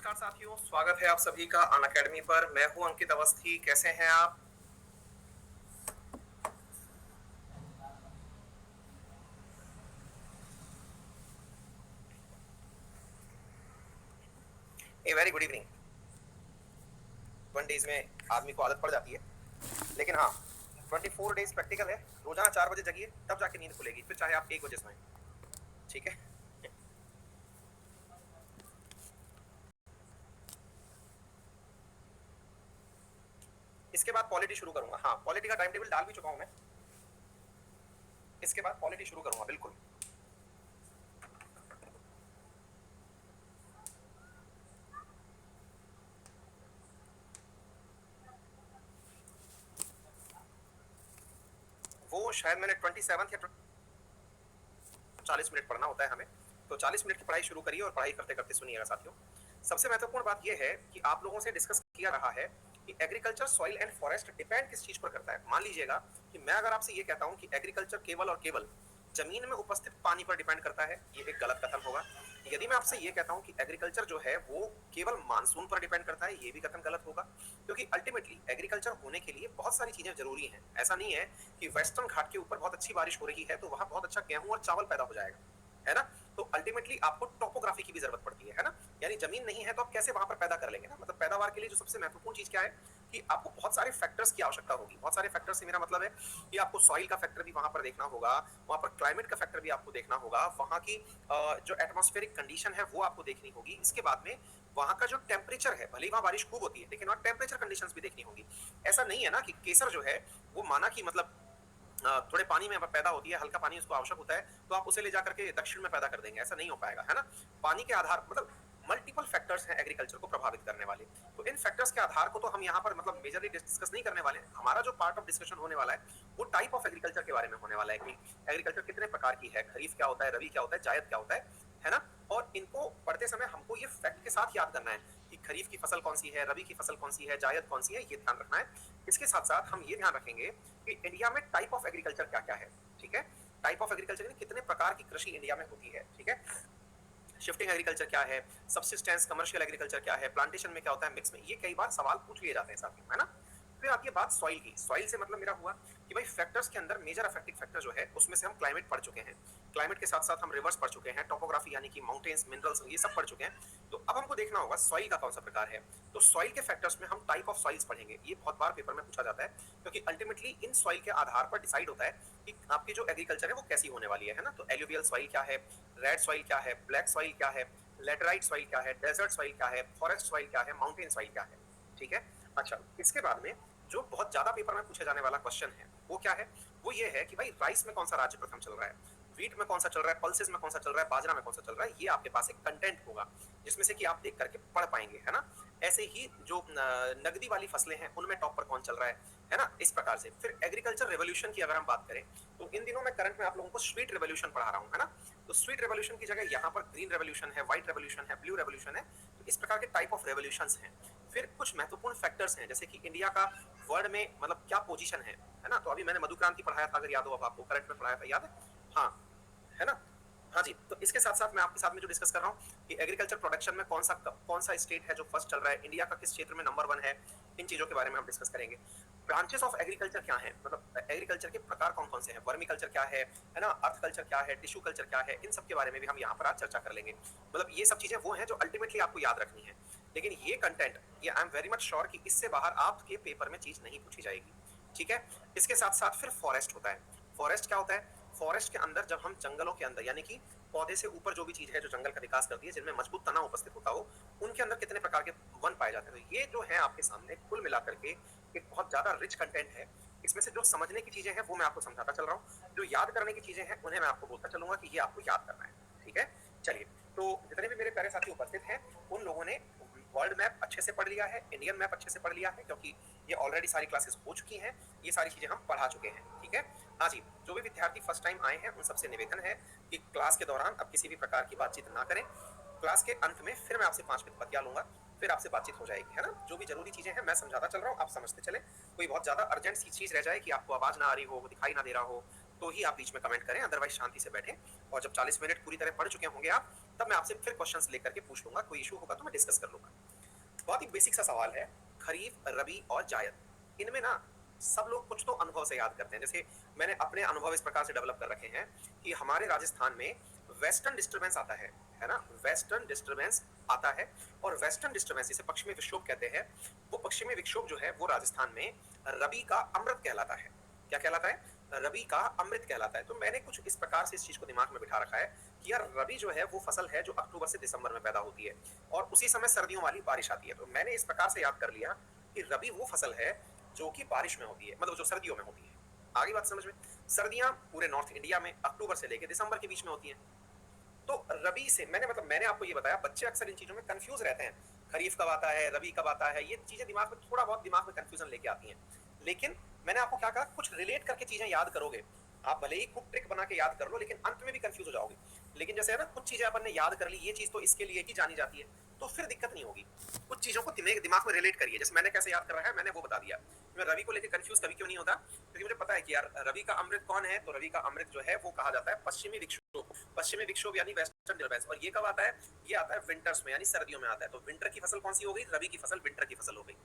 नमस्कार साथियों, स्वागत है आप सभी का अन अकेडमी पर। मैं हूं अंकित अवस्थी। कैसे हैं आप? A very good evening. 20 में आदमी को आदत पड़ जाती है, लेकिन हाँ, 24 डेज प्रैक्टिकल है। रोजाना 4 बजे जगिए, तब जाके नींद खुलेगी, फिर चाहे आप 1 बजे सोएं। ठीक है। इसके बाद पॉलिटी शुरू करूंगा। हाँ, पॉलिटी का टाइम टेबल डाल भी चुका हूं मैं। इसके बाद पॉलिटी शुरू करूंगा, बिल्कुल। वो शायद मैंने 27 या 40 मिनट पढ़ना होता है हमें, तो 40 मिनट की पढ़ाई शुरू करिए और पढ़ाई करते करते सुनिएगा साथियों। सबसे महत्वपूर्ण बात यह है कि आप लोगों से डिस्कस किया रहा है कि agriculture, soil and forest depend किस चीज पर करता है। मान लीजिएगा कि मैं अगर आपसे ये कहता हूं कि एग्रीकल्चर केवल और केवल जमीन में उपस्थित पानी पर डिपेंड करता है, ये एक गलत कथन होगा। यदि मैं आपसे ये कहता हूं कि एग्रीकल्चर जो है वो केवल मानसून पर डिपेंड करता है, ये भी कथन गलत होगा। क्योंकि अल्टीमेटली एग्रीकल्चर होने के लिए बहुत सारी चीजें जरूरी हैं। ऐसा नहीं है कि वेस्टर्न घाट के ऊपर बहुत अच्छी बारिश हो रही है तो वहां बहुत अच्छा गेहूं और चावल पैदा हो जाएगा, है ना। तो अल्टीमेटली आपको टोपोग्राफी की भी जरूरत पड़ती है ना। यानी जमीन नहीं है तो आप कैसे वहां पर पैदा कर लेंगे ना। मतलब पैदावार के लिए जो सबसे महत्वपूर्ण चीज क्या है कि आपको बहुत सारे फैक्टर्स की आवश्यकता होगी। बहुत सारे फैक्टर्स से मेरा मतलब है कि आपको सॉइल का फैक्टर भी वहां पर देखना होगा, वहां पर क्लाइमेट का फैक्टर भी आपको देखना होगा, वहां की जो एटमॉस्फेरिक कंडीशन है वो आपको देखनी होगी। इसके बाद में वहां का जो टेम्परेचर है, भले ही वहां बारिश खूब होती है लेकिन वहां टेम्परेचर कंडीशंस भी देखनी होगी। ऐसा नहीं है ना कि केसर जो है वो माना कि मतलब थोड़े पानी में पैदा होती है, हल्का पानी उसको आवश्यक होता है, तो आप उसे ले जाकर के दक्षिण में पैदा कर देंगे, ऐसा नहीं हो पाएगा, है ना। पानी के आधार मतलब मल्टीपल फैक्टर्स हैं एग्रीकल्चर को प्रभावित करने वाले। तो इन फैक्टर्स के आधार को तो हम यहाँ पर मतलब मेजरली डिस्कस नहीं करने वाले। हमारा जो पार्ट ऑफ डिस्कशन होने वाला है वो टाइप ऑफ एग्रीकल्चर के बारे में होने वाला है कि एग्रीकल्चर कितने प्रकार की है, खरीफ क्या होता है, रबी क्या होता है, जायद क्या होता है ना। और इनको पढ़ते समय हमको ये फैक्ट के साथ याद करना है कि खरीफ की फसल कौन सी है, रबी की फसल कौन सी है, जायद कौन सी है, ये ध्यान रखना है। इसके साथ साथ हम ये ध्यान रखेंगे कि इंडिया में टाइप ऑफ एग्रीकल्चर क्या क्या है। ठीक है। टाइप ऑफ एग्रीकल्चर कितने प्रकार की कृषि इंडिया में होती है। ठीक है। शिफ्टिंग एग्रीकल्चर क्या है, सबसिस्टेंस कमर्शियल एग्रीकल्चर क्या है, प्लांटेशन में क्या होता है, मिक्स में, ये कई बार सवाल पूछ लिए जाते हैं साथियों, है ना। फिर आती है बात सॉइल की। सॉइल से मतलब मेरा हुआ कि भाई फैक्टर्स के अंदर मेजर अफेक्टिंग फैक्टर जो है उसमें से हम क्लाइमेट पढ़ चुके हैं, क्लाइमेट के साथ साथ हम रिवर्स पढ़ चुके हैं, टोपोग्राफी यानी कि माउंटेन्स, मिनरल्स, ये सब पढ़ चुके हैं। तो अब हमको देखना होगा सॉइल का कौन सा प्रकार है। तो सॉइल के फैक्टर्स में हम टाइप ऑफ सॉइल्स पढ़ेंगे। ये बहुत बार पेपर में पूछा जाता है क्योंकि अल्टीमेटली इन सॉइल के आधार पर डिसाइड होता है कि आपकी जो एग्रीकल्चर है वो कैसी होने वाली है ना। तो एल्यूवियल सॉइल क्या है, रेड सॉइल क्या है, ब्लैक सॉइल क्या है, लेटराइट सॉइल क्या है, डेजर्ट सॉइल क्या है, फॉरेस्ट सॉइल क्या है, माउंटेन सॉइल क्या है। ठीक है। अच्छा, इसके बाद में जो बहुत ज्यादा पेपर में पूछे जाने वाला क्वेश्चन है वो क्या है, वो ये है कि भाई राइस में कौन सा राज्य प्रथम चल रहा है, व्हीट में कौन सा चल रहा है, पल्सेस में कौन सा चल रहा है, बाजरा में कौन सा चल रहा है। ये आपके पास एक कंटेंट होगा जिसमें से कि आप देख करके पढ़ पाएंगे, है ना। ऐसे ही जो नगदी वाली फसलें हैं उनमें टॉप पर कौन चल रहा है ना, इस प्रकार से। फिर एग्रीकल्चर रेवोल्यूशन की अगर हम बात करें तो इन दिनों मैं करंट में आप लोगों को स्वीट रेवोल्यूशन पढ़ा रहा हूँ, है ना। तो स्वीट रेवोल्यूशन की जगह यहाँ पर ग्रीन रेवोल्यूशन है, व्हाइट रेवोल्यूशन है, ब्लू रेवोल्यूशन है। तो इस प्रकार के टाइप ऑफ रेवोल्यूशंस हैं। फिर कुछ महत्वपूर्ण फैक्टर्स हैं जैसे कि इंडिया का वर्ल्ड में मतलब क्या पोजीशन है ना। तो अभी मैंने मधु क्रांति पढ़ाया था, अगर याद हो, अब आपको करंट में पढ़ाया था, याद है? हाँ, है ना। हाँ जी। तो इसके साथ साथ मैं आपके साथ में जो डिस्कस कर रहा हूँ कि एग्रीकल्चर प्रोडक्शन में कौन सा स्टेट है जो फर्स्ट चल रहा है, इंडिया का किस क्षेत्र में नंबर 1 है, इन चीजों के बारे में हम डिस्कस करेंगे। ब्रांचेस ऑफ एग्रीकल्चर क्या है, मतलब एग्रीकल्चर के प्रकार कौन कौन से हैं, वर्मी कल्चर क्या है ना, अर्थ कल्चर क्या है, टिश्यू कल्चर क्या है, इन सब के बारे में भी हम यहाँ पर आज चर्चा कर लेंगे। मतलब ये सब चीजें वो हैं जो अल्टीमेटली आपको याद रखनी है। लेकिन ये कंटेंट, ये I am very much sure कि इससे बाहर आपके पेपर में चीज नहीं पूछी जाएगी। ठीक है। इसके साथ साथ फिर फॉरेस्ट होता है। फॉरेस्ट क्या होता है? फॉरेस्ट के अंदर जब हम जंगलों के अंदर यानी कि पौधे से ऊपर जो भी चीज है जो जंगल का विकास करती है, जिनमें मजबूत तना उपस्थित होता हो, उनके अंदर कितने प्रकार के वन पाए जाते हैं। तो ये जो है आपके सामने कुल मिलाकर के एक बहुत ज्यादा रिच कंटेंट है। इसमें से जो समझने की चीजें हैं वो मैं आपको समझाता चल रहा हूँ, जो याद करने की चीजें हैं उन्हें मैं आपको बोलता चलूंगा कि ये आपको याद करना है। ठीक है। चलिए, तो जितने भी मेरे प्यारे साथी उपस्थित हैं उन लोगों ने वर्ल्ड मैप अच्छे से पढ़ लिया है, इंडियन मैप अच्छे से पढ़ लिया है, क्योंकि ये ऑलरेडी सारी क्लासेस हो चुकी हैं, ये सारी चीजें हम पढ़ा चुके हैं। ठीक है। हाँ जी। जो भी विद्यार्थी फर्स्ट टाइम आए हैं उन सबसे निवेदन है कि क्लास के दौरान अब किसी भी प्रकार की बातचीत ना करें। क्लास के अंत में फिर मैं आपसे 5 मिनट बतिया लूंगा, फिर आपसे बातचीत हो जाएगी, है ना। जो भी जरूरी चीजें हैं मैं समझाता चल रहा हूँ, आप समझते चले। कोई बहुत ज्यादा अर्जेंट सी चीज रह जाए कि आपको आवाज ना आ रही हो, दिखाई ना दे रहा हो, तो ही आप बीच में कमेंट करें, अदरवाइज शांति से बैठें। और जब 40 मिनट पूरी तरह पढ़ चुके होंगे आप, तब मैं आपसे फिर क्वेश्चंस लेकर के पूछ लूंगा, कोई इशू होगा तो मैं डिस्कस कर लूंगा। बहुत ही बेसिक सा सवाल है, खरीफ, रबी और जायद, इनमें ना सब लोग कुछ तो अनुभव से याद करते हैं। जैसे मैंने अपने अनुभव इस प्रकार से डेवलप कर रखे हैं कि हमारे राजस्थान में वेस्टर्न डिस्टर्बेंस आता है ना, वेस्टर्न डिस्टर्बेंस आता है। और वेस्टर्न डिस्टर्बेंस, जिसे पश्चिमी विक्षोभ कहते हैं, वो पश्चिमी विक्षोभ जो है वो राजस्थान में रबी का अमृत कहलाता है। क्या कहलाता है? रबी का अमृत कहलाता है। तो मैंने कुछ इस प्रकार से इस चीज को दिमाग में बिठा रखा है कि यार रबी जो है वो फसल है जो अक्टूबर से दिसंबर में पैदा होती है और उसी समय सर्दियों वाली बारिश आती है। तो मैंने इस प्रकार से याद कर लिया कि रबी वो फसल है जो कि बारिश में होती है, मतलब जो सर्दियों में होती है। आगे बात समझ में? सर्दियां पूरे नॉर्थ इंडिया में अक्टूबर से लेकर दिसंबर के बीच में होती हैं। तो रबी से मैंने आपको ये बताया, बच्चे अक्सर इन चीजों में कंफ्यूज रहते हैं, खरीफ कब आता है, रबी कब आता है, ये चीजें दिमाग में थोड़ा बहुत दिमाग में कंफ्यूजन लेके आती हैं। लेकिन मैंने आपको क्या कहा, कुछ रिलेट करके चीजें याद करोगे, आप भले ही खूब ट्रिक बना के याद कर लो, लेकिन अंत में भी कंफ्यूज हो जाओगे। लेकिन जैसे है ना, कुछ चीजें अपन ने याद कर ली, ये चीज तो इसके लिए ही जानी जाती है, तो फिर दिक्कत नहीं होगी। कुछ चीजों को दिमाग में रिलेट करिए। जैसे मैंने कैसे याद कर रहा है, मैंने वो बता दिया। मैं रवि को लेकर कंफ्यूज कभी क्यों नहीं होता, क्योंकि मुझे पता है कि यार रवि का अमृत कौन है। तो रवि का अमृत जो है वो कहा जाता है पश्चिमी विक्षोभ। पश्चिमी विक्षोभ यानी वेस्टर्न डिस्टर्बेंस। और ये कब आता है? ये आता है विंटर्स में, यानी सर्दियों में आता है। तो विंटर की फसल कौन सी हो गई? रवि की फसल विंटर की फसल हो गई।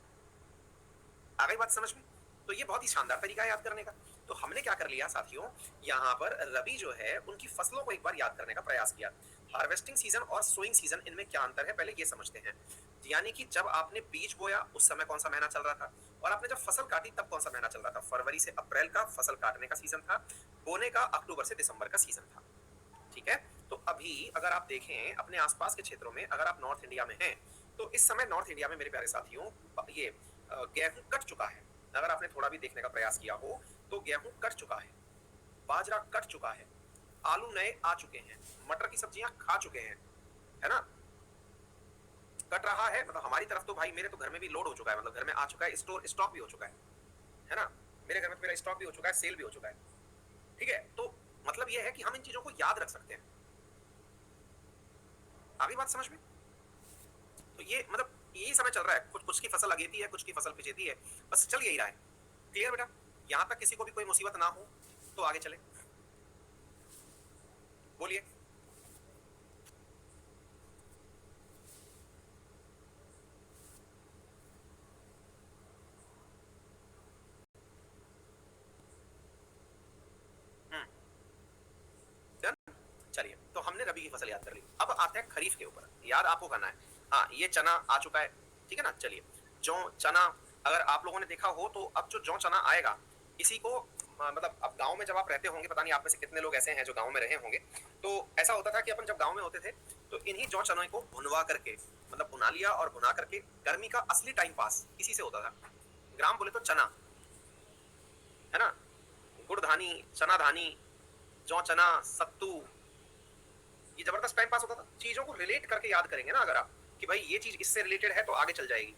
आ गई बात समझ में? तो ये बहुत ही शानदार तरीका है याद करने का। तो हमने क्या कर लिया साथियों, यहाँ पर रबी जो है उनकी फसलों को एक बार याद करने का प्रयास किया। हार्वेस्टिंग सीजन और सोइंग सीजन, इनमें क्या अंतर है पहले ये समझते हैं। यानी कि जब आपने बीज बोया उस समय कौन सा महीना चल रहा था, और आपने जब फसल काटी तब कौन सा महीना चल रहा था। फरवरी से अप्रैल का फसल काटने का सीजन था, बोने का अक्टूबर से दिसंबर का सीजन था। ठीक है? तो अभी अगर आप देखें अपने आसपास के क्षेत्रों में, अगर आप नॉर्थ इंडिया में हैं, तो इस समय नॉर्थ इंडिया में मेरे प्यारे साथियों ये गेहूं कट चुका है। अगर आपने थोड़ा भी देखने का प्रयास किया हो तो गेहूं कट चुका है, बाजरा कट चुका है, आलू नए आ चुके हैं, मटर की सब्जियां खा चुके हैं, है ना। कट रहा है मतलब हमारी तरफ तो भाई, मेरे तो घर में भी लोड हो चुका है, मतलब घर में आ चुका है, स्टॉक भी हो चुका है ना। मेरे घर में तो मेरा स्टॉक भी हो चुका है, सेल भी हो चुका है। ठीक है? तो मतलब ये है कि हम इन चीजों को याद रख सकते हैं। आगे बात समझ में? तो ये मतलब यही समय चल रहा है, कुछ कुछ की फसल अगेती है, कुछ की फसल पिछेती है, बस चल यही रहा है। क्लियर बेटा? यहां तक किसी को भी कोई मुसीबत ना हो तो आगे चले, बोलिए। डन? चलिए, तो हमने रबी की फसल याद कर ली, अब आते हैं खरीफ के ऊपर। याद आपको करना है। हाँ, ये चना आ चुका है, ठीक है ना। चलिए, जौ चना, अगर आप लोगों ने देखा हो तो अब जो जौ चना आएगा, इसी को मतलब अब गांव में जब आप रहते होंगे, पता नहीं आप में से कितने लोग ऐसे हैं जो गांव में रहे होंगे, तो ऐसा होता था कि अपन जब गांव में होते थे तो इन्हीं जौ चनों को भुनवा करके, मतलब भुना लिया और भुना करके, गर्मी का असली टाइम पास इसी से होता था। ग्राम बोले तो चना, है ना, गुड़ धानी, चना धानी, जौ चना, सत्तू, ये जबरदस्त टाइम पास होता था। चीजों को रिलेट करके याद करेंगे ना अगर आप, कि भाई ये चीज इससे रिलेटेड है तो आगे चल जाएगी,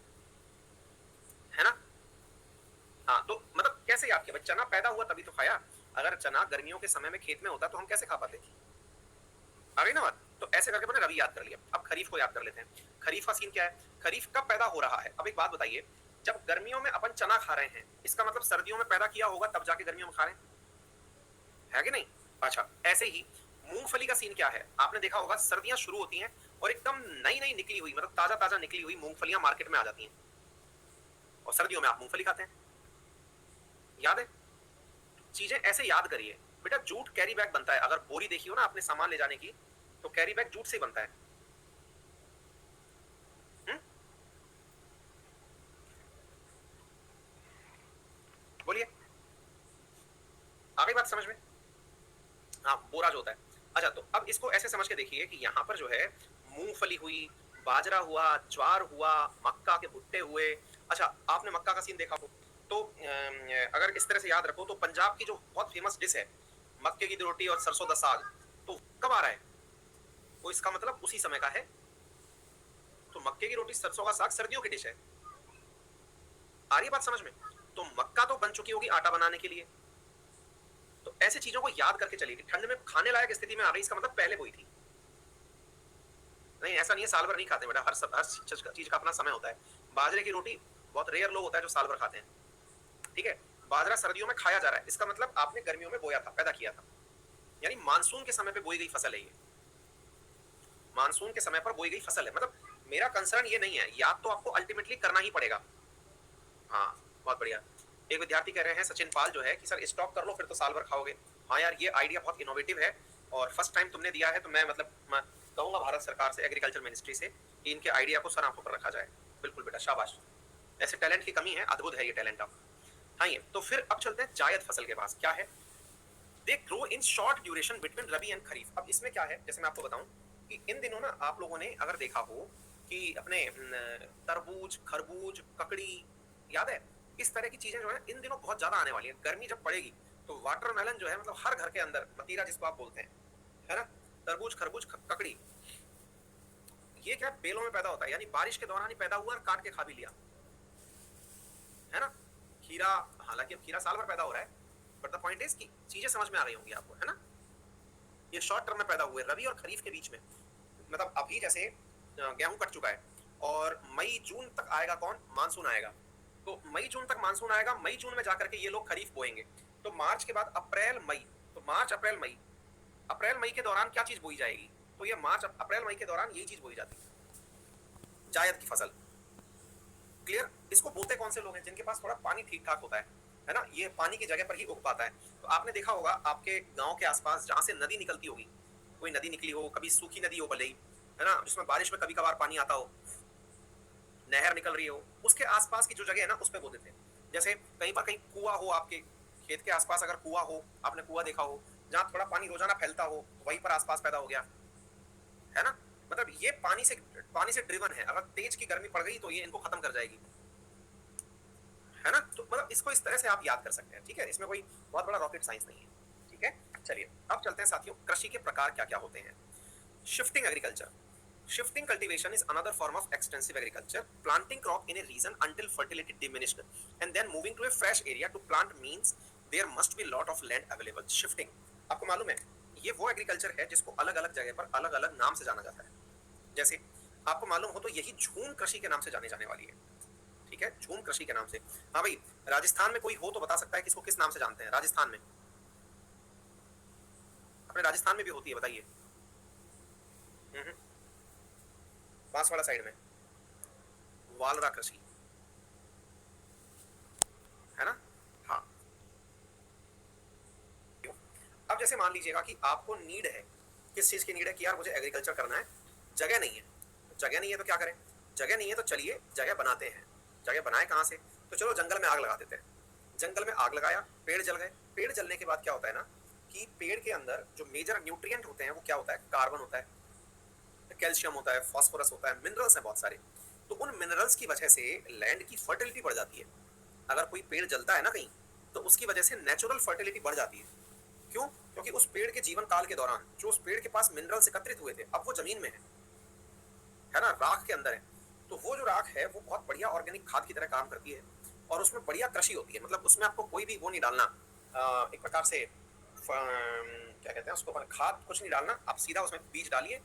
है ना। हाँ, तो मतलब कैसे याद किया भाई, चना पैदा हुआ तभी तो खाया। अगर चना गर्मियों के समय में खेत में होता तो हम कैसे खा पाते? आ गई ना बात? तो ऐसे करके मैंने रबी याद कर लिया। अब खरीफ को याद कर लेते हैं। खरीफ का सीन क्या है? खरीफ कब पैदा हो रहा है? अब एक बात बताइए, जब गर्मियों में अपन चना खा रहे हैं, इसका मतलब सर्दियों में पैदा किया होगा तब जाके गर्मियों में खा रहे हैं, है कि नहीं? अच्छा, ऐसे ही मूंगफली का सीन क्या है? आपने देखा होगा सर्दियां शुरू होती हैं और एकदम नई नई निकली हुई, मतलब ताजा ताजा निकली हुई मूंगफलियां मार्केट में आ जाती हैं, और सर्दियों में आप मूंगफली खाते हैं। याद है? चीजें ऐसे याद करिए बेटा। जूट कैरी बैग बनता है, अगर बोरी देखी हो ना आपने सामान ले जाने की, तो कैरी बैग जूट से बनता है। हुँ? बोलिए, आ गई बात समझ में? हाँ, बोरा जो होता है। अच्छा, तो अब इसको ऐसे समझ के देखिए कि यहाँ पर जो है मूंगफली हुई, बाजरा हुआ, ज्वार हुआ, मक्का के भुट्टे हुए। अच्छा, आपने मक्का का सीन देखा हो तो अगर इस तरह से याद रखो, तो पंजाब की जो बहुत फेमस डिश है मक्के की रोटी और सरसों दा साग, तो कब आ रहा है वो? इसका मतलब उसी समय का है। तो मक्के की रोटी सरसों का साग सर्दियों की डिश है। आ रही है बात समझ में? तो मक्का तो बन चुकी होगी आटा बनाने के लिए। तो ऐसे चीजों को याद करके चलिए कि ठंड में खाने लायक स्थिति में आ गई, इसका मतलब पहले हुई थी। नहीं, ऐसा नहीं है साल भर नहीं खाते बेटा, हर चीज का अपना समय होता है। बाजरे की रोटी बहुत रेयर लोग होता है जो साल भर खाते हैं, ठीक है। बाजरा सर्दियों में खाया जा रहा है, इसका मतलब आपने गर्मियों में बोया था, पैदा किया था, यानी मानसून के समय पे बोई गई फसल है ये, मानसून के समय पर बोई गई फसल है। मतलब मेरा कंसर्न ये नहीं है, याद तो आपको अल्टीमेटली करना ही पड़ेगा। हाँ, बहुत बढ़िया। एक विद्यार्थी कह रहे हैं सचिन पाल जो है कि सर स्टॉक कर लो फिर तो साल भर खाओगे। हाँ यार, ये आइडिया बहुत इनोवेटिव है और फर्स्ट टाइम तुमने दिया है, तो मैं मतलब मैं कहूँगा भारत सरकार से, एग्रीकल्चर मिनिस्ट्री से, कि इनके आइडिया को सर आंखों पर रखा जाए। बिल्कुल बेटा, शाबाश। ऐसे टैलेंट की कमी है, अद्भुत है ये टैलेंट आप। हाँ, ये तो फिर अब चलते हैं जायद फसल के पास। क्या है? They grow in short duration between rabi and kharif. अब इसमें क्या है, जैसे मैं आपको बताऊं कि इन दिनों ना आप लोगों ने अगर देखा हो कि अपने तरबूज, खरबूज, ककड़ी, याद है, इस तरह की चीजें जो है इन दिनों बहुत ज्यादा आने वाली है। गर्मी जब पड़ेगी तो वाटरमेलन जो है, मतलब हर घर के अंदर, मतीरा जिसको आप बोलते हैं, है ना, तरबूज, खरबूज, ककड़ी, ये क्या बेलों में पैदा होता है, यानी बारिश के दौरान ही पैदा हुआ और काट के खा भी लिया, है ना। खीरा, हालांकि अब खीरा साल भर पैदा हो रहा है, बट द पॉइंट इज कि चीजें समझ में आ रही होंगी आपको, है ना। ये शॉर्ट टर्म में पैदा हुए, रबी और खरीफ के बीच में। मतलब अभी जैसे गेहूं कट चुका है और मई जून तक आएगा कौन, मानसून आएगा, तो मई जून तक मानसून आएगा, मई जून में जाकर के ये लोग खरीफ बोएंगे। तो मार्च के बाद अप्रैल मई, तो मार्च अप्रैल मई, अप्रैल मई के दौरान क्या चीज बोई जाएगी, तो ये मार्च अप्रैल मई के दौरान यही चीज बोई जाती है, जायद की फसल। क्लियर? इसको बोते कौन से लोग हैं, जिनके पास थोड़ा पानी ठीक ठाक होता है ना, ये पानी की जगह पर ही उग पाता है। तो आपने देखा होगा आपके गांव के आसपास जहां से नदी निकलती होगी, कोई नदी निकली हो, कभी सूखी नदी हो भले ही, है ना, जिसमें बारिश में कभी कभार पानी आता हो, नहर निकल रही हो, उसके आसपास की जो जगह है ना, उस पर बो देते हैं। जैसे कहीं पर कहीं कुआं हो, आपके खेत के आसपास अगर कुआं हो, आपने कुआं देखा हो, जहां थोड़ा पानी रोजाना फैलता हो, वहीं पर आसपास पैदा हो गया, है ना। मतलब ये पानी से ड्रिवन है, अगर तेज की गर्मी पड़ गई तो ये इनको खत्म कर जाएगी, है ना। तो मतलब इसको इस तरह से आप याद कर सकते हैं, ठीक है, इसमें कोई बहुत बड़ा रॉकेट साइंस नहीं है, ठीक है। चलिए अब चलते हैं साथियों, कृषि के प्रकार क्या क्या होते हैं। Shifting agriculture. Shifting cultivation is another form of extensive agriculture. Planting crop in a region until fertility diminished and then moving to a fresh area to plant means there must be lot of land available. Shifting, आपको मालूम है, ये वो agriculture है जिसको अलग अलग जगह पर अलग अलग नाम से जाना जाता है। जैसे आपको मालूम हो तो यही झूम कृषि के नाम से जाने जाने वाली है, ठीक है, झूम कृषि के नाम से। हाँ भाई, राजस्थान में कोई हो तो बता सकता है कि इसको किस नाम से जानते हैं राजस्थान में, अपने राजस्थान में भी होती है, बताइए। बांसवाड़ा साइड में वालरा कृषि, है ना। हाँ, अब जैसे मान लीजिएगा कि आपको नीड है, किस चीज की नीड है, कि यार मुझे एग्रीकल्चर करना है, जगह नहीं है, जगह नहीं है तो क्या करें, जगह नहीं है तो चलिए जगह बनाते हैं। जगह बनाए कहाँ से, तो चलो जंगल में आग लगा देते हैं। जंगल में आग लगाया, पेड़ जल गए। पेड़ जलने के बाद क्या होता है ना, कि पेड़ के अंदर जो मेजर न्यूट्रिएंट होते हैं वो क्या होता है, कार्बन होता है, कैल्शियम होता है, फास्फोरस होता है, मिनरल्स हैं बहुत सारे। तो उन मिनरल्स की वजह से लैंड की फर्टिलिटी बढ़ जाती है। अगर कोई पेड़ जलता है ना कहीं, तो उसकी वजह से नेचुरल फर्टिलिटी बढ़ जाती है। क्यों? क्योंकि उस पेड़ के जीवन काल के दौरान जो उस पेड़ के पास मिनरल्स एकत्रित हुए थे, अब वो जमीन में है ना, राख के अंदर है। तो वो जो राख है वो बहुत बढ़िया ऑर्गेनिक खाद की तरह काम करती है और उसमें बढ़िया कृषि होती है। मतलब उसमें आपको कोई भी वो नहीं डालना, एक प्रकार से क्या कहते हैं उसको, खाद कुछ नहीं डालना, आप सीधा उसमें बीज डालिए,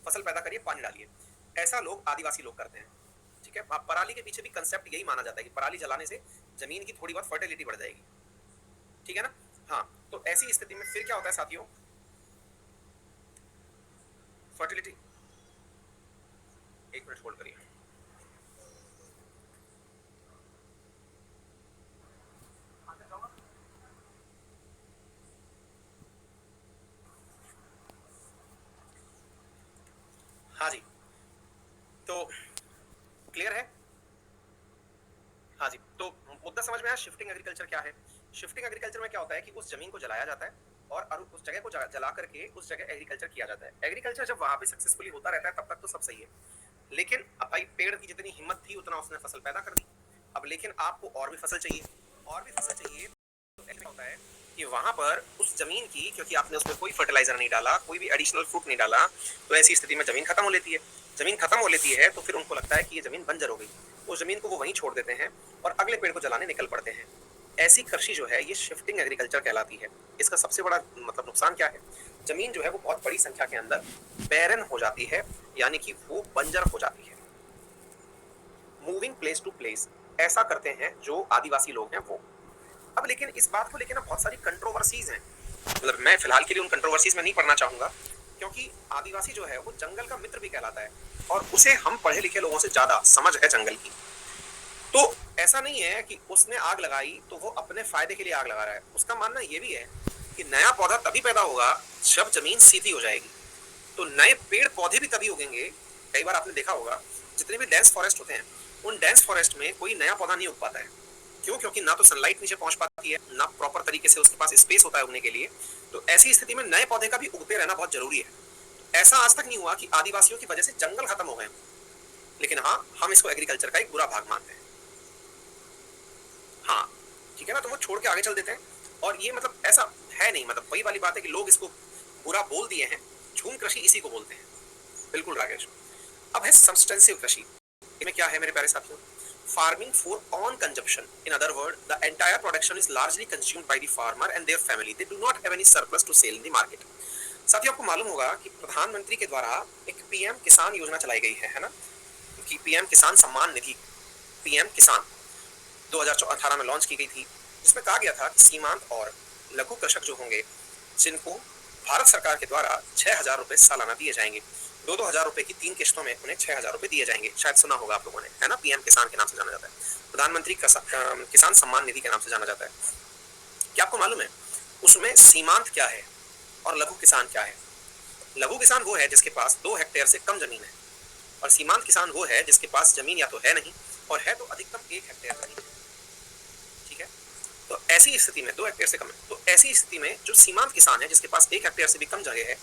फसल पैदा करिए, पानी डालिए। ऐसा लोग, आदिवासी लोग करते हैं, ठीक है। पराली के पीछे भी कंसेप्ट यही माना जाता है कि पराली जलाने से जमीन की थोड़ी बहुत फर्टिलिटी बढ़ जाएगी, ठीक है ना। हाँ, तो ऐसी स्थिति में फिर क्या होता है साथियों, फर्टिलिटी, एक मिनट होल्ड करिए। हाँ जी, तो क्लियर है। हाँ जी, तो मुद्दा समझ में आया। शिफ्टिंग एग्रीकल्चर क्या है? शिफ्टिंग एग्रीकल्चर में क्या होता है कि उस जमीन को जलाया जाता है और उस जगह को जला करके उस जगह एग्रीकल्चर किया जाता है। एग्रीकल्चर जब वहां पे सक्सेसफुली होता रहता है तब तक तो सब सही है, लेकिन अब भाई पेड़ की जितनी हिम्मत थी उतना उसने फसल पैदा कर दी। अब लेकिन आपको और भी फसल चाहिए, और भी फसल चाहिए, तो ऐसा होता है कि वहां पर उस जमीन की, क्योंकि आपने उसमें कोई फर्टिलाइजर नहीं डाला, कोई भी एडिशनल फ्रूट नहीं डाला, तो ऐसी स्थिति में जमीन खत्म हो लेती है। जमीन खत्म हो लेती है तो फिर उनको लगता है कि ये जमीन बंजर हो गई, उस जमीन को वो वहीं छोड़ देते हैं और अगले पेड़ को जलाने निकल पड़ते हैं। ऐसी कृषि जो है ये शिफ्टिंग एग्रीकल्चर कहलाती है। इसका सबसे बड़ा मतलब नुकसान क्या है, जमीन जो है वो बहुत बड़ी संख्या के अंदर बैरन हो जाती है, यानी कि वो बंजर हो जाती है। मूविंग प्लेस टू प्लेस, ऐसा करते हैं जो आदिवासी लोग हैं वो। अब लेकिन इस बात को लेकर ना बहुत सारी कंट्रोवर्सीज हैं, मतलब मैं फिलहाल के लिए उन कंट्रोवर्सीज में नहीं पढ़ना चाहूंगा, क्योंकि आदिवासी जो है वो जंगल का मित्र भी कहलाता है और उसे हम पढ़े लिखे लोगों से ज्यादा समझ है जंगल की। तो ऐसा नहीं है कि उसने आग लगाई तो वो अपने फायदे के लिए आग लगा रहा है। उसका मानना ये भी है कि नया पौधा तभी पैदा होगा जब जमीन सीधी हो जाएगी, तो नए पेड़ पौधे भी तभी उगेंगे। कई बार आपने देखा होगा जितने भी डेंस फॉरेस्ट होते हैं उन डेंस फॉरेस्ट में कोई नया पौधा नहीं उग पाता है। क्यों? क्योंकि ना तो सनलाइट नीचे पहुंच पाती है, ना प्रॉपर तरीके से उसके पास स्पेस होता है उगने के लिए। तो ऐसी स्थिति में नए पौधे का भी उगते रहना बहुत जरूरी है। ऐसा आज तक नहीं हुआ कि आदिवासियों की वजह से जंगल खत्म हो गए, लेकिन हाँ हम इसको एग्रीकल्चर का एक बुरा भाग मानते हैं। हाँ ठीक है ना, तो वो छोड़ के आगे चल देते हैं। और ये मतलब ऐसा है नहीं, मतलब वही वाली बात है कि लोग इसको बुरा बोल दिए हैं, झूम कृषि इसी को बोलते हैं। बिल्कुल राकेश। अब है सब्सटेंसिव कृषि। इसमें क्या है मेरे प्यारे साथियों? Farming for on consumption, in other word the entire production is largely consumed by the farmer and their family, they do not have any surplus to sell in the market. साथियों आपको मालूम होगा कि प्रधानमंत्री के द्वारा एक पीएम किसान योजना चलाई गई है ना, कि पीएम किसान सम्मान निधि, पीएम किसान 2018 में लॉन्च की गई थी, जिसमें कहा गया था कि सीमांत और लघु कृषक जो होंगे जिनको भारत सरकार के द्वारा 6,000 रुपए सालाना दिए जाएंगे, 2-2 हजार रुपए की 3 किश्तों में उन्हें 6,000 रुपए दिए जाएंगे। शायद सुना होगा आप लोगों ने, है ना, पीएम किसान के नाम से जाना जाता है, प्रधानमंत्री किसान सम्मान निधि के नाम से जाना जाता है। क्या आपको मालूम है उसमें सीमांत क्या है और लघु किसान क्या है? लघु किसान वो है जिसके पास 2 हेक्टेयर से कम जमीन है, और सीमांत किसान वो है जिसके पास जमीन या तो है नहीं और है तो अधिकतम 1 हेक्टेयर जमीन है। ठीक है, तो ऐसी स्थिति में 2 हेक्टेयर से कम है, तो ऐसी स्थिति में जो सीमांत किसान है जिसके पास 1 हेक्टेयर से भी कम जगह है,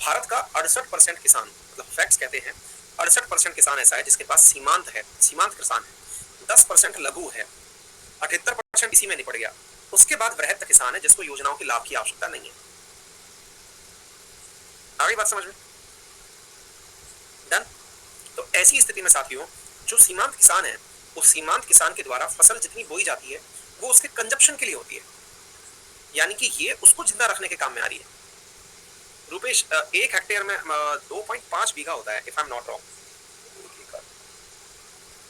भारत का 68% किसान, मतलब फैक्ट्स कहते हैं 68% किसान ऐसा है जिसके पास सीमांत है, सीमांत किसान है, 10% लघु है, 78% इसी में निपट गया। उसके बाद वृहत किसान है जिसको योजनाओं के लाभ की आवश्यकता नहीं है। आ गई बात समझ में? डन। तो ऐसी स्थिति में साथियों जो सीमांत किसान है, उस सीमांत किसान के द्वारा फसल जितनी बोई जाती है वो उसके कंजप्शन के लिए होती है, यानी कि ये उसको जिंदा रखने के काम में आ रही है। रुपेश 1 हेक्टेयर में 2.5 बीघा होता है, if I am not wrong,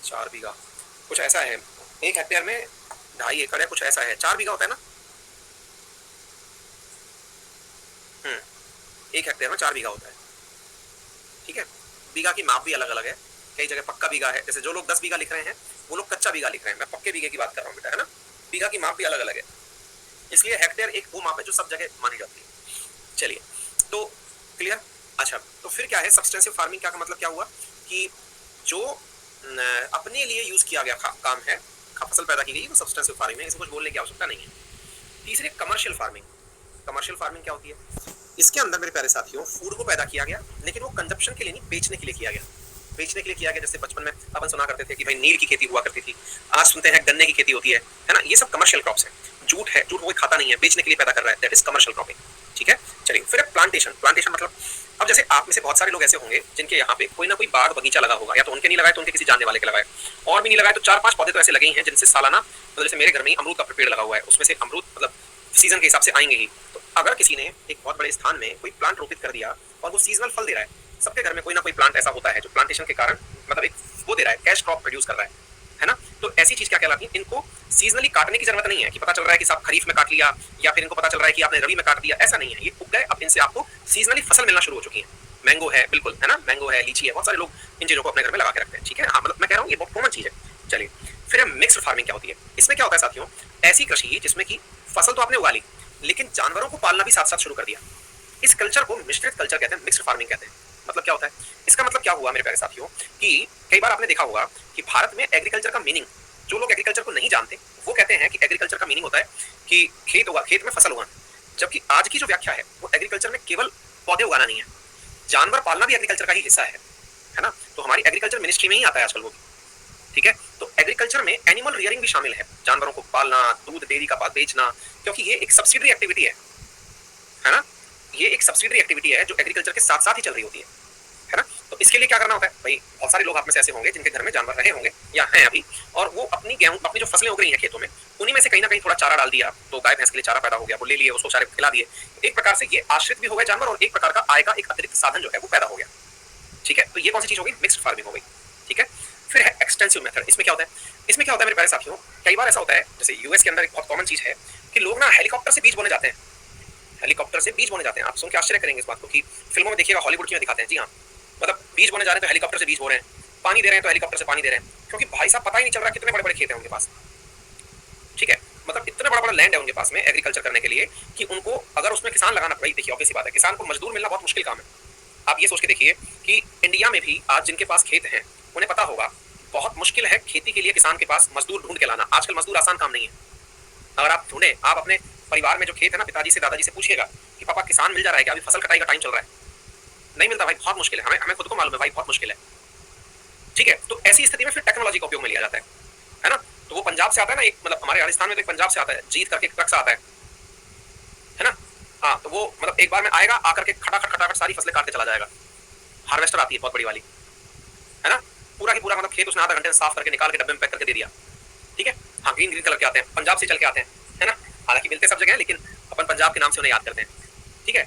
4 बीघा कुछ ऐसा है। 1 हेक्टेयर में 2.5 एकड़ है, कुछ ऐसा है, 4 बीघा होता है ना। 1 हेक्टेयर में 4 बीघा होता है। ठीक है, बीघा की माप भी अलग अलग है, कई जगह पक्का बीघा है, जैसे जो लोग 10 बीघा लिख रहे हैं वो लोग कच्चा बीघा लिख रहे हैं, मैं पक्के बीघे की बात कर रहा हूँ बेटा, है ना। बीघा की माप भी अलग अलग है, इसलिए हेक्टेयर एक वो माप है जो सब जगह मानी जाती है। चलिए, तो क्लियर। अच्छा, तो फिर क्या है सब्सटेंसिव फार्मिंग? क्या का मतलब क्या हुआ कि जो अपने लिए यूज किया गया काम है, फसल पैदा की गई, वो सब्सटेंसिव फार्मिंग है, इसमें कुछ बोलने की आवश्यकता नहीं है। तीसरे कमर्शियल फार्मिंग। कमर्शियल फार्मिंग क्या होती है? इसके अंदर मेरे प्यारे साथियों फूड को पैदा किया गया, लेकिन वो कंजप्शन के लिए नहीं, बेचने के लिए किया गया। बेचने के लिए किया गया, जैसे बचपन में अपन सुना करते थे कि भाई नील की खेती हुआ करती थी, आज सुनते हैं गन्ने की खेती होती है ना। ये सब कमर्शियल क्रॉप्स हैं। जूट है, जूट कोई खाता नहीं है, बेचने के लिए पैदा कर रहा है, दैट इज कमर्शियल क्रॉपिंग। ठीक है, चलिए फिर प्लांटेशन। प्लांटेशन मतलब अब जैसे आप में से बहुत सारे लोग ऐसे होंगे जिनके यहाँ पे कोई ना कोई बाग बगीचा लगा होगा, या तो उनके नहीं लगाए तो उनके किसी जानने वाले के लगाए, और भी नहीं लगाए तो 4-5 पौधे तो ऐसे लगे ही हैं जिनसे सालाना, मतलब जैसे मेरे घर में ही अमरूद का पेड़ लगा हुआ है, उसमें से अमरूद मतलब सीजन के हिसाब से आएंगे ही। तो अगर किसी ने एक बहुत बड़े स्थान में कोई प्लांट रोपित कर दिया और वो सीजनल फल दे रहा है, सबके घर में कोई ना कोई प्लांट ऐसा होता है जो प्लांटेशन के कारण मतलब एक वो दे रहा है, कैश क्रॉप प्रोड्यूस कर रहा है ना। तो ऐसी चीज क्या कहलाती है? इनको सीजनली काटने की जरूरत नहीं है कि पता चल रहा है कि साहब खरीफ में काट लिया, या फिर इनको पता चल रहा है कि आपने रबी में काट दिया, ऐसा नहीं है। ये उग गए, अब इनसे आपको सीजनली फसल मिलना शुरू हो चुकी है। मैंगो है, बिल्कुल, है ना, मैंगो है, लीची है, बहुत सारे लोग इन चीजों को अपने घर में लगा के रखते हैं। ठीक है, हाँ, मतलब मैं कह रहा हूँ ये बहुत कॉमन चीज है। चलिए, फिर मिक्स्ड फार्मिंग क्या होती है? इसमें क्या होता है साथियों? ऐसी कृषि जिसमें कि फसल तो आपने उगा ली, लेकिन जानवरों को पालना भी साथ साथ शुरू कर दिया। इस कल्चर को मिश्रित कल्चर कहते हैं, मिक्स्ड फार्मिंग कहते हैं। मतलब क्या होता है? इसका मतलब क्या हुआ मेरे प्यारे साथियों कि कई बार आपने देखा होगा कि भारत में एग्रीकल्चर का मीनिंग, जो लोग एग्रीकल्चर को नहीं जानते वो कहते हैं कि एग्रीकल्चर का मीनिंग होता है कि खेत होगा, खेत में फसल उगाना, जबकि आज की जो व्याख्या है वो एग्रीकल्चर में केवल पौधे उगाना नहीं है, जानवर पालना भी एग्रीकल्चर का ही हिस्सा है ना। तो हमारी एग्रीकल्चर मिनिस्ट्री में ही आता है आजकल वो। ठीक है, तो एग्रीकल्चर में एनिमल रियरिंग भी शामिल है, जानवरों को पालना, दूध डेयरी का बेचना, क्योंकि ये एक सब्सिडरी एक्टिविटी है ना। ये एक सब्सिडरी एक्टिविटी है जो एग्रीकल्चर के साथ साथ ही चल रही होती है ना। तो इसके लिए क्या करना होता है भाई? बहुत सारे लोग आप में से ऐसे होंगे जिनके घर में जानवर रहे होंगे या हैं अभी, और वो अपनी गेहूं, अपनी जो फसलें उग रही हैं खेतों में, उन्हीं में से कहीं ना कहीं थोड़ा चारा डाल दिया, तो गाय भैंस के लिए चारा पैदा हो गया, वो ले लिए, उसको चारे खिला दिए। एक प्रकार से ये आश्रित भी हो गए जानवर, और एक प्रकार का आय का एक अतिरिक्त साधन जो है वो पैदा हो गया। ठीक है, तो ये कौन सी चीज हो गई? मिक्स्ड फार्मिंग हो गई। ठीक है, फिर है एक्सटेंसिव मेथड। इसमें क्या होता है, इसमें क्या होता है मेरे प्यारे साथियों, कई बार ऐसा होता है, जैसे यूएस के अंदर एक बहुत कॉमन चीज है कि लोग ना हेलीकॉप्टर से बीज बोने जाते हैं, हेलीकॉप्टर से बीज बोने जाते हैं। आप सुन के आश्चर्य करेंगे इस बात को कि फिल्मों में देखिएगा, हॉलीवुड की में दिखाते हैं, जी हाँ, मतलब बीज बोने जा रहे हैं तो हेलीकॉप्टर से बीज बो रहे हैं, पानी दे रहे हैं तो हेलीकॉप्टर से पानी दे रहे हैं, क्योंकि भाई साहब पता ही नहीं चल रहा कितने बड़े बड़े खेत हैं उनके पास, ठीक है, मतलब इतना बड़ा बड़ा लैंड है उनके पास में एग्रीकल्चर करने के लिए कि उनको अगर उसमें किसान लगाना पड़े, देखिए ऑब्वियस सी बात है, किसान को मजदूर मिलना बहुत मुश्किल काम है। आप ये सोच के देखिए कि इंडिया में भी आज जिनके पास खेत हैं उन्हें पता होगा बहुत मुश्किल है खेती के लिए किसान के पास मजदूर ढूंढ के लाना। आजकल मजदूर आसान काम नहीं है। अगर आप ढूंढे, आप अपने परिवार में जो खेत है ना, पिताजी से दादाजी से पूछिएगा कि पापा किसान मिल जा रहा है क्या, अभी फसल कटाई का टाइम चल रहा है, नहीं मिलता भाई, बहुत मुश्किल है, हमें हमें खुद को मालूम है भाई, बहुत मुश्किल है, ठीक है। तो ऐसी स्थिति में फिर टेक्नोलॉजी का उपयोग में लिया जाता है ना। तो वो पंजाब से आता है ना, एक मतलब हमारे राजस्थान में तो एक पंजाब से आता है, जीत करके एक ट्रक से आता है ना, हाँ, तो वो मतलब एक बार में आएगा, आकर के खटाखट सारी फसलें काट के चला जाएगा। हार्वेस्टर आती है बहुत बड़ी वाली, है ना, पूरा की पूरा मतलब खेत उसने आधा घंटे में साफ करके निकाल के डब्बे में पैक करके दे दिया, ठीक है। हाँ, ग्रीन ग्रीन कलर के आते हैं, पंजाब से चल के आते हैं, है ना, हालांकि मिलते सब जगह हैं लेकिन अपन पंजाब के नाम से उन्हें याद करते हैं, ठीक है।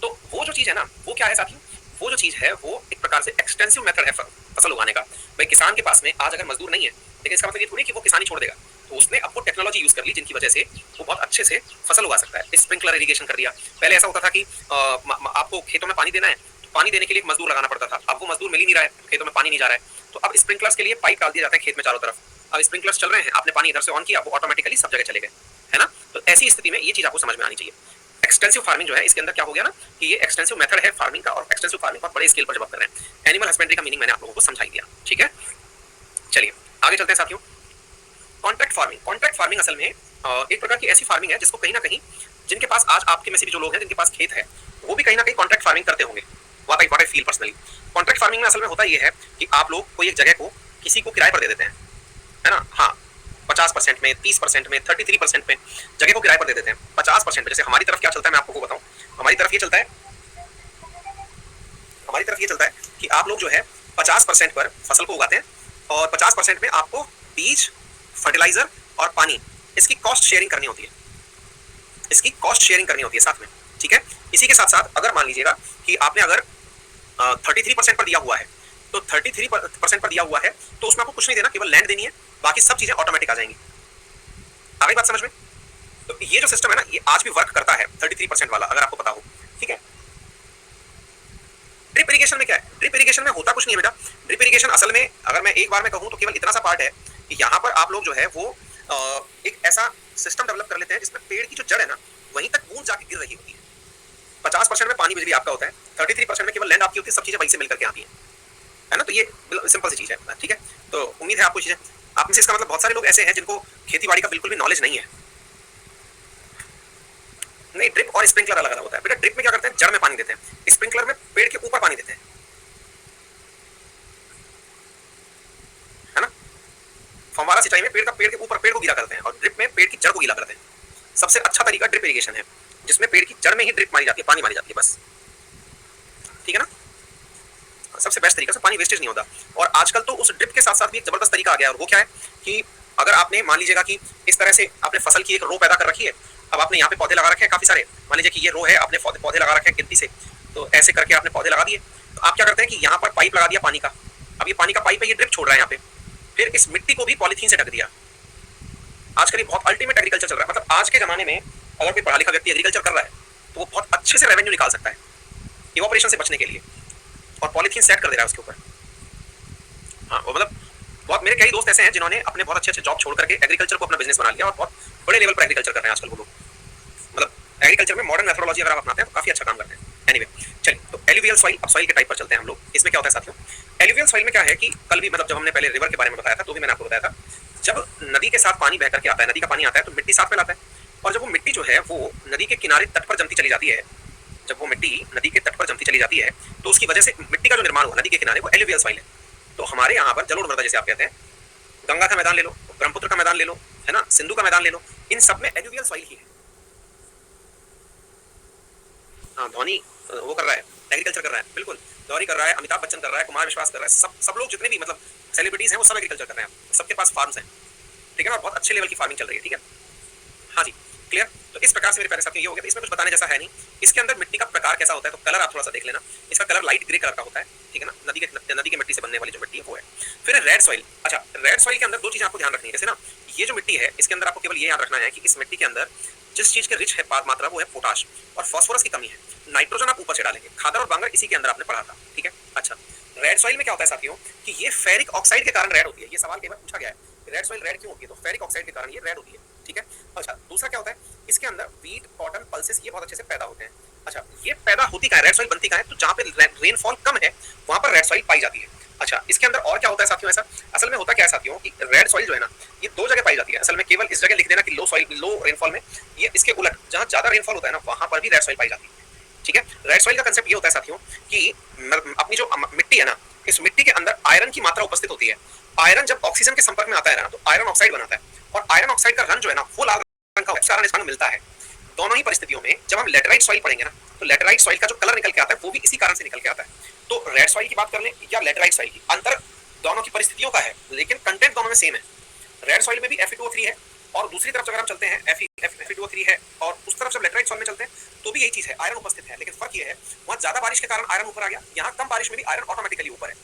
तो वो जो चीज़ है ना, वो क्या है साथियों, वो जो चीज़ है वो एक प्रकार से एक्सटेंसिव मेथड है फसल उगाने का। भाई किसान के पास में आज अगर मजदूर नहीं है, लेकिन इसका मतलब ये थोड़ी कि वो किसानी छोड़ देगा, तो उसने अब वो टेक्नोलॉजी यूज कर ली जिनकी वजह से वो बहुत अच्छे से फसल उगा सकता है। स्प्रिंकलर इरिगेशन कर दिया। पहले ऐसा होता था कि आपको खेतों में पानी देना है, तो पानी देने के लिए एक मजदूर लगाना पड़ता था, अब वो मजदूर मिल ही नहीं रहा है, खेतों में पानी नहीं जा रहा है, तो अब स्प्रिंकलर्स के लिए पाइप डाल दिया जाता है खेत में चारों तरफ। अब स्प्रिंकलर्स चल रहे हैं, आपने पानी इधर से ऑन किया, वो ऑटोमेटिकली सब जगह चले गए, है ना। तो ऐसी स्थिति में ये चीज आपको समझ में आनी चाहिए। एक्सटेंसिव फार्मिंग जो है, इसके अंदर क्या हो गया ना कि ये एक्सटेंसिव मेथड है फार्मिंग का, और एक्सटेंसिव फार्मिंग बहुत बड़े स्केल पर जब आप कर रहे हैं। एनिमल हस्बेंड्री का मीनिंग मैंने आप लोगों को समझाई दिया, ठीक है। चलिए आगे चलते हैं साथियों। कॉन्ट्रैक्ट फार्मिंग, कॉन्ट्रैक्ट फार्मिंग असल में एक प्रकार की ऐसी फार्मिंग है जिसको कहीं ना कहीं, जिनके पास आज आपके में से भी जो लोग हैं जिनके पास खेत है, वो भी कहीं ना कहीं कॉन्ट्रैक्ट फार्मिंग करते होंगे। What I feel personally, contract farming में असल में होता ये है कि आप लोग कोई एक जगह को किसी को किराए पर दे देते हैं, है ना, हाँ, 50% में, 30% में, 33% में जगह को किराए पर दे देते हैं। 50% में, जैसे हमारी तरफ क्या चलता है मैं आपको बताऊं, हमारी तरफ ये चलता है, हमारी तरफ ये चलता है कि आप लोग जो है 50% पर फसल को उगाते हैं और 50% में आपको बीज, फर्टिलाइजर और पानी, इसकी कॉस्ट शेयरिंग करनी होती है, इसकी कॉस्ट शेयरिंग करनी होती है साथ में, ठीक है। इसी के साथ साथ अगर मान लीजिएगा कि आपने अगर 33% पर दिया हुआ है, तो 33% पर दिया हुआ है तो उसमें आपको कुछ नहीं देना, केवल लैंड देनी है, बाकी सब चीजें ऑटोमेटिक आ जाएंगी। आ गई बात समझ में। तो ये जो सिस्टम है ना, ये आज भी वर्क करता है 33% वाला, अगर आपको पता हो, ठीक है। ड्रिप इरिगेशन में क्या है, ड्रिप इरिगेशन में होता कुछ नहीं है बेटा। ड्रिप इरिगेशन असल में अगर मैं एक बार में कहूं तो केवल इतना सा पार्ट है कि यहाँ पर आप लोग जो है वो एक ऐसा सिस्टम डेवलप कर लेते हैं जिसमें पेड़ की जो जड़ है ना, वहीं तक बूंद जाके गिर रही होती है। 50% में पानी बिजली आपका होता है, 33% में केवल लैंड आपकी होती है, सब चीजें वहीं से मिलकर के आती है ना। तो ये सिंपल सी चीज है, ठीक है। तो उम्मीद है आपको चीजें, आप में से इसका मतलब बहुत सारे लोग ऐसे हैं जिनको खेती बाड़ी का बिल्कुल भी नॉलेज नहीं है। नहीं, ड्रिप और स्प्रिंकलर अलग अलग होता है बेटा। ड्रिप में क्या करते हैं, जड़ में पानी देते हैं, स्प्रिंकलर में पेड़ के ऊपर पानी देते हैं, है ना। फव्वारा सिंचाई में पेड़ के ऊपर पेड़ को गीला करते हैं, और ड्रिप में पेड़ की जड़ को गीला करते हैं। सबसे अच्छा तरीका ड्रिप इरिगेशन है, जिसमें पेड़ की जड़ में ही ड्रिप मारी जाती है, पानी मारी जाती है बस, ठीक है ना। सबसे बेस्ट तरीका से पानी वेस्टेज नहीं होता। और आजकल तो उस ड्रिप के साथ साथ भी एक जबरदस्त तरीका आ गया है, और वो क्या है कि अगर आपने मान लीजिएगा कि इस तरह से आपने फसल की एक रो पैदा कर रखी है, अब आपने यहाँ पे पौधे लगा रखे हैं काफी सारे, मान लीजिए कि ये रो है, आपने पौधे लगा रखे हैं गिनती से, तो ऐसे करके आपने पौधे लगा दिए, तो आप क्या करते हैं कि यहाँ पर पाइप लगा दिया पानी का। अब ये पानी का पाइप है, ये ड्रिप छोड़ रहा है यहाँ पे, फिर इस मिट्टी को भी पॉलीथीन से ढक दिया। आजकल ये बहुत अल्टीमेट एग्रीकल्चर चल रहा है। मतलब आज के जमाने में अगर कोई पढ़ा लिखा व्यक्ति एग्रीकल्चर कर रहा है तो वो बहुत अच्छे से रेवेन्यू निकाल सकता है इवोपरेशन से बचने के लिए, और पॉलीथीन सेट कर दे रहा है उसके ऊपर। हाँ, वो मतलब बहुत, मेरे कई दोस्त ऐसे हैं जिन्होंने अपने बहुत अच्छे अच्छे जॉब छोड़ करके एग्रीकल्चर को अपना बिजनेस बना लिया, और बहुत बड़े लेवल पर एग्रीकल्चर कर रहे हैं आजकल वो लोग। मतलब एग्रीकल्चर में मॉडर्न मेथोडोलॉजी अगर आप अपनाते हैं तो काफी अच्छा काम करते हैं। एनीवे, चलिए, तो एलुवियल सॉइल, अब सॉइल के टाइप पर चलते हैं हम लोग। इसमें क्या होता है साथियों, एलुवियल सॉइल में क्या है कि कल भी मतलब जब हमने पहले रिवर के बारे में बताया था तो भी मैंने आपको बताया था, जब नदी के साथ पानी बह करके आता है, नदी का पानी आता है तो मिट्टी साथ में लाता है, और जब वो मिट्टी जो है वो नदी के किनारे तट पर जमती चली जाती है, जब वो मिट्टी नदी के तट पर जमती चली जाती है तो उसकी वजह से मिट्टी का जो निर्माण हुआ नदी के किनारे, वो एलुवियल सॉइल है। तो हमारे यहाँ पर जलोढ़ मृदा जैसे आप कहते हैं, गंगा का मैदान ले लो, ब्रह्मपुत्र का मैदान ले लो, है ना, सिंधु का मैदान ले लो, इन सब में एलुवियल सॉइल ही है। हाँ, धोनी वो कर रहा है, एग्रीकल्चर कर रहा है, बिल्कुल धोनी कर रहा है, अमिताभ बच्चन कर रहा है, कुमार विश्वास कर रहा है, सब लोग जितने भी मतलब सेलिब्रिटीज हैं वो सब एग्रीकल्चर कर रहे हैं, सबके पास फार्म्स हैं, ठीक है ना, और बहुत अच्छे लेवल की फार्मिंग चल रही है, ठीक है। हाँ जी, क्लियर? तो इस प्रकार से मेरे प्यारे साथियों ये हो गया। तो इसमें कुछ बताने जैसा है नहीं। इसके अंदर मिट्टी का प्रकार कैसा होता है, तो कलर आप थोड़ा सा देख लेना। इसका कलर लाइट ग्रे कलर का होता है, ठीक है ना, नदी की मिट्टी से बनने वाली जो मिट्टी है वो है। फिर रेड सॉइल। अच्छा, रेड सॉइल के अंदर दो चीजें आपको ध्यान रखनी है। जैसे ना ये जो मिट्टी है इसके अंदर आपको केवल ये याद रखना है कि इस मिट्टी के अंदर जिस चीज के रिच है मात्रा वो है पोटाश और फास्फोरस की कमी है। नाइट्रोजन आप ऊपर से डालेंगे। खादर और बांगर इसी के अंदर आपने पढ़ा था, ठीक है। अच्छा, रेड सॉइल में क्या होता है साथियों कि ये फेरिक ऑक्साइड के कारण रेड होती है। ये सवाल कई बार पूछा गया है, रेड सॉइल रेड क्यों होती है, तो फेरिक ऑक्साइड के कारण ये रेड होती है, ठीक है। अच्छा, दूसरा क्या होता है, इसके अंदर वीट, कॉटन, पल्सेस ये बहुत अच्छे से पैदा होते हैं। अच्छा, ये पैदा होती कहाँ है, रेड सॉइल बनती कहाँ है, तो जहाँ पे रेनफॉल कम है वहां पर रेड सॉइल पाई जाती है। अच्छा, इसके अंदर और क्या होता है साथियों, ऐसा असल में होता क्या है साथियों कि रेड सॉइल जो है ना ये दो जगह पाई जाती है। असल में केवल इस जगह लिख देना कि लो सॉइल, लो रेनफॉल में, ये इसके उलट जहाँ ज्यादा रेनफॉल होता है ना वहां पर भी रेड सॉइल पाई जाती है, ठीक है। रेड सॉइल का कंसेप्ट ये होता है साथियों कि अपनी जो मिट्टी है ना, इस मिट्टी के अंदर आयरन की मात्रा उपस्थित होती है। आयरन जब ऑक्सीजन के संपर्क में आता है ना तो आयरन ऑक्साइड बनाता है, और आयरन ऑक्साइड का रंग जो है ना वो लाल रंग का कारण इसका मिलता है। दोनों ही परिस्थितियों में जब हम लेटराइट सॉइल पढ़ेंगे ना तो लेटराइट सॉइल का जो कलर निकल के आता है वो भी इसी कारण से निकल के आता है। तो रेड सॉइल की बात कर लें या लेटराइट सॉइल की, अंतर दोनों की परिस्थितियों का है लेकिन कंटेंट दोनों में सेम है। रेड सॉइल में भी Fe2O3 है और दूसरी तरफ अगर हम चलते हैं Fe2O3 है, और उस तरफ जब लेटराइट सॉइल में चलते हैं तो भी यही चीज है, आयरन उपस्थित है। लेकिन फर्क ये है वहां ज्यादा बारिश के कारण आयरन ऊपर आ गया, यहाँ कम बारिश में भी आयरन ऑटोमेटिकली ऊपर है,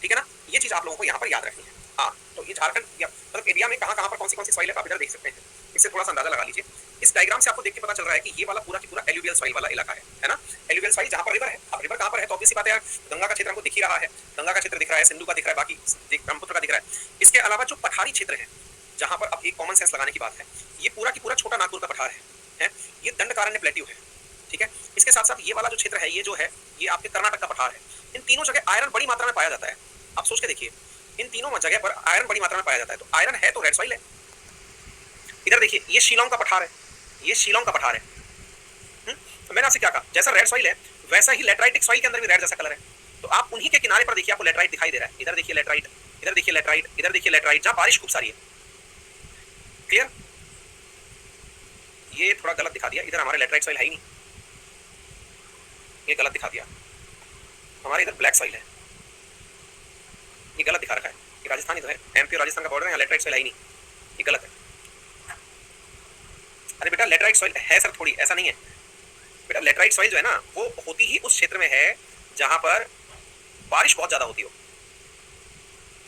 ठीक है ना। ये चीज आप लोगों को यहाँ पर याद रखनी है। हाँ, तो ये झारखंड या मतलब इंडिया में कहाँ कहाँ पर कौन सी सॉइल है आप इधर देख सकते हैं, इससे थोड़ा सा अंदाजा लगा लीजिए। इस डायग्राम से आपको देख के पता चल रहा है कि ये वाला पूरा की पूरा एलुवियल सॉइल वाला इलाका है ना। एलुवियल सॉइल जहाँ पर रिवर है, अब रिवर कहाँ पर है तो ऑब्वियस सी बात है यार, गंगा का क्षेत्र हमको दिख ही रहा है, गंगा का क्षेत्र दिख रहा है, सिंधु का दिख रहा है, बाकी ब्रह्मपुत्र का दिख रहा है। इसके अलावा जो पठारी क्षेत्र है जहाँ पर अब एक कॉमन सेंस लगाने की बात है, ये पूरा की पूरा छोटा नागपुर का पठार है, ये दंडकारण्य प्लेट्यू है, ठीक है। इसके साथ साथ ये वाला जो क्षेत्र है ये जो है ये आपके कर्नाटक का पठार है। इन तीनों जगह आयरन बड़ी मात्रा में पाया जाता है। आप सोच के देखिए, इन तीनों जगह पर आयरन बड़ी मात्रा में पाया जाता है, तो आयरन है तो रेड सॉइल है। इधर देखिए, ये शिलोंग का पठार है, ये शिलोंग का पठार है। तो मैंने आपसे क्या कहा, जैसा रेड सॉइल है वैसा ही लेटराइटिक सॉइल के अंदर भी रेड जैसा कलर है। तो आप उन्हीं के किनारे पर देखिए, आपको लेटराइट दिखाई दे रहा है। इधर देखिए लेटराइट, इधर देखिए लेटराइट, इधर देखिए लेटराइट, जहां बारिश खूब सारी है। क्लियर? ये थोड़ा गलत दिखा दिया, इधर हमारे लेटराइट सॉइल है ही नहीं, ये गलत दिखा दिया। हमारे इधर ब्लैक सॉइल है, ये गलत दिखा रखा है। ये राजस्थान इधर है, एमपी और राजस्थान का बॉर्डर है, यहाँ लेटराइट सॉइल है ही नहीं, ये गलत है। अरे बेटा लेटराइट सॉइल है सर, थोड़ी ऐसा नहीं है बेटा। लेटराइट सॉइल जो है ना वो होती ही उस क्षेत्र में है जहां पर बारिश बहुत ज्यादा होती हो,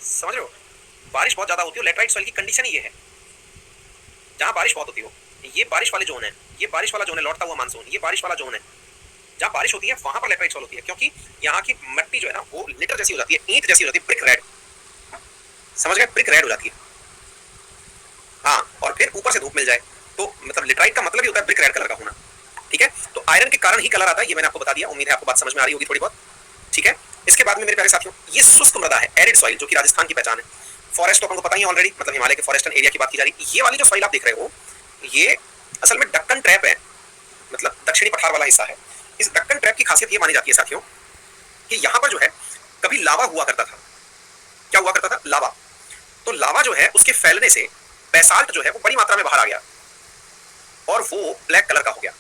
समझ रहे हो, बारिश बहुत ज्यादा होती हो। लेटराइट सॉइल की कंडीशन ही ये है जहां बारिश बहुत होती हो। ये बारिश वाले जोन है, ये बारिश वाला जोन है, लौटता हुआ मानसून, ये बारिश वाला जोन है। जहां बारिश होती है वहां पर लेटराइट सॉइल होती है, क्योंकि यहाँ की मिट्टी जो है ना वो लिटर जैसी हो जाती है, ईंट जैसी हो जाती है, ब्रिक रेड, समझ गए, ब्रिक रेड हो जाती है। हाँ, और फिर ऊपर से धूप मिल जाए तो मतलब लेटराइट का मतलब ही होता है ब्रिक रेड कलर का होना, ठीक है। तो आयरन के कारण ही कलर आता है, ये मैंने आपको बता दिया। उम्मीद है आपको बात समझ में आ रही होगी थोड़ी बहुत, ठीक है। इसके बाद में मेरे प्यारे साथियों ये शुष्क मृदा है, एरिड सॉइल, जो कि राजस्थान की पहचान है। फॉरेस्ट तो आपको पता ही है ऑलरेडी, मतलब हिमालय के फॉरेस्टन एरिया की बात की जा रही है। ये वाली जो सॉइल आप देख रहे हो ये असल में डक्कन ट्रैप है, मतलब दक्षिणी पठार वाला हिस्सा है। इस डक्कन ट्रैप की खासियत ये मानी जाती है साथियों कि यहाँ पर जो है कभी लावा हुआ करता था। क्या हुआ करता था? लावा। तो लावा जो है उसके फैलने से बेसाल्ट जो है वो बड़ी मात्रा में बाहर आ गया और वो ब्लैक कलर का हो गया।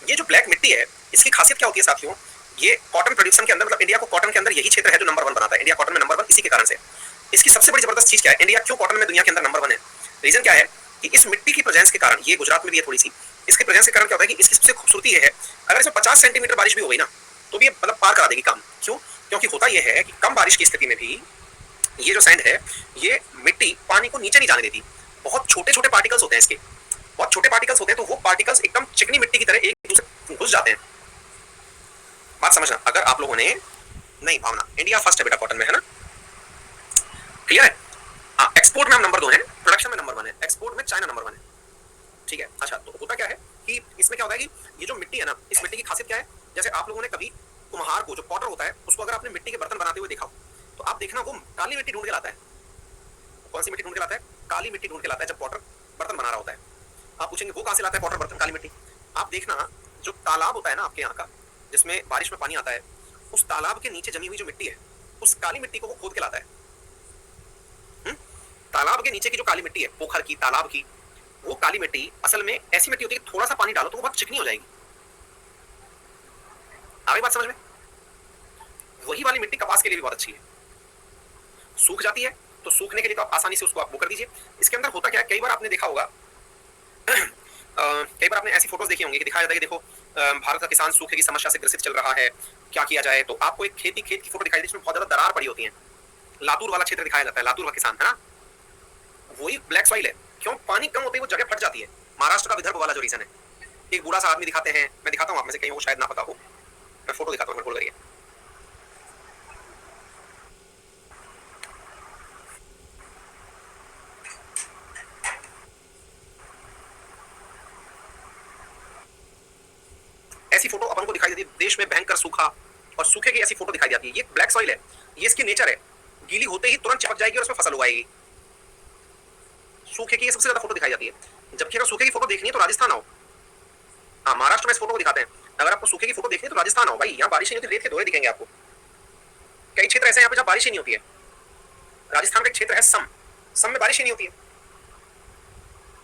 ये जो ब्लैक मिट्टी है इसकी खासियत क्या होती है साथियों, ये कॉटन प्रोडक्शन के अंदर, मतलब इंडिया को कॉटन के अंदर यही क्षेत्र है जो नंबर 1 बनाता है। इंडिया कॉटन में नंबर 1 इसी के कारण से। इसकी सबसे बड़ी जबरदस्त चीज क्या है, इंडिया क्यों कॉटन में दुनिया के अंदर नंबर 1 है? रीजन क्या है कि इस मिट्टी की प्रेजेंस के कारण, ये गुजरात में भी है थोड़ी सी, इसके प्रेजेंस के कारण क्या होता है कि इसकी सबसे खूबसूरती ये है, अगर इसमें 50 सेंटीमीटर बारिश भी हो गई ना तो भी ये मतलब पार करा देगी काम। क्यों? क्योंकि होता यह है कि कम बारिश की स्थिति में भी ये जो सैंड है ये मिट्टी पानी को नीचे नहीं जाने देती। बहुत छोटे छोटे पार्टिकल्स होते हैं इसके, बहुत छोटे पार्टिकल्स होते हैं, तो वो पार्टिकल्स एकदम चिकनी मिट्टी की तरह एक दूसरे घुस जाते हैं। बात समझना, अगर आप लोगों ने नहीं भावना, इंडिया फर्स्ट है बेटा कॉटन में, है ना, क्लियर है। हाँ, एक्सपोर्ट में हम नंबर 2 है, प्रोडक्शन में नंबर 1 है, एक्सपोर्ट में चाइना नंबर 1 है, ठीक है। अच्छा, तो होता क्या है कि इसमें क्या होता है कि ये जो मिट्टी है ना, इस मिट्टी की खासियत क्या है, जैसे आप लोगों ने कभी कुम्हार को, जो पॉटर होता है, उसको अगर आपने मिट्टी के बर्तन बनाते हुए देखा तो आप देखना वो काली मिट्टी ढूंढ के लाता है। कौन सी मिट्टी ढूंढ के लाता है? काली मिट्टी ढूंढ के लाता है जब पॉटर बर्तन बना रहा होता है। आप पूछेंगे वो कहां से लाता है पॉटर बर्तन काली मिट्टी? आप देखना जो तालाब होता है ना आपके यहाँ का, जिसमें बारिश में पानी आता है, उस तालाब के नीचे जमी हुई जो मिट्टी है उस काली मिट्टी को वो खोद के लाता है। तालाब के नीचे की जो काली मिट्टी है, पोखर की, तालाब की, वो काली मिट्टी असल में ऐसी मिट्टी होती है कि थोड़ा सा पानी डालो तो वो बहुत चिकनी हो जाएगी। आ गई बात समझ में? वही वाली मिट्टी कपास के लिए भी बहुत अच्छी है। सूख जाती है तो सूखने के लिए तो आप आसानी से उसको आप वो कर दीजिए। इसके अंदर होता क्या है, कई बार आपने देखा होगा कई बार आपने ऐसी फोटोज देखी होंगी कि दिखाया जाता है कि देखो भारत का किसान सूखे की समस्या से ग्रसित चल रहा है, क्या किया जाए। तो आपको एक खेत की फोटो दिखाई दी जिसमें बहुत ज्यादा दरार पड़ी होती है। लातूर वाला क्षेत्र दिखाया जाता है, लातूर का किसान है ना, वही ब्लैक सॉइल है। क्यों? पानी कम होते ही वो जगह फट जाती है। महाराष्ट्र का विदर्भ वाला जो रीजन है। एक बूढ़ा सा आदमी दिखाते हैं, मैं दिखाता हूँ, आप में से कहीं को शायद ना पता हो, मैं फोटो दिखाता हूँ, करिए। ऐसी फोटो अपन को दिखाई देती है, देश में भयंकर सूखा और सूखे की ऐसी फोटो दिखाई जाती है। ये ब्लैक सॉइल है, ये इसकी नेचर है, गीली होते ही तुरंत चिपक जाएगी और उसमें फसल उगाएगी। सूखे की सबसे ज्यादा फोटो दिखाई जाती है। जबकि अगर सूखे की फोटो देखनी है तो राजस्थान आओ। हाँ, महाराष्ट्र में इस फोटो को दिखाते हैं। अगर आपको सूखे की फोटो देखनी है तो राजस्थान आओ भाई, यहाँ बारिश नहीं होती, रेत के दौरे दिखेंगे आपको। कई क्षेत्र ऐसे हैं यहाँ पे जहाँ बारिश ही नहीं होती है। राजस्थान का एक क्षेत्र है सम, सम में बारिश ही नहीं होती है।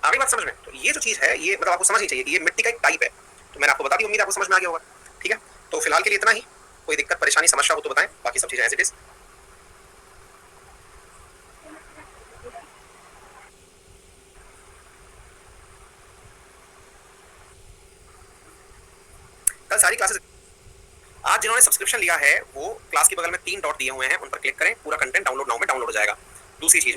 आ गई बात समझ में? तो ये जो चीज है, ये मतलब आपको समझनी चाहिए कि ये मिट्टी का एक टाइप है। तो मैंने आपको बता दी, उम्मीद आपको समझ में आ गया होगा। ठीक है, तो फिलहाल के लिए इतना ही। कोई दिक्कत परेशानी समस्या हो तो बताएं, बाकी सब चीजें एज इट इज। कल सारी क्लासेस, आज जिन्होंने सब्सक्रिप्शन लिया है वो क्लास के बगल में 3 डॉट दिए हुए हैं, उन पर क्लिक करें, पूरा कंटेंट डाउनलोड नाउ में डाउनलोड हो जाएगा। दूसरी चीज,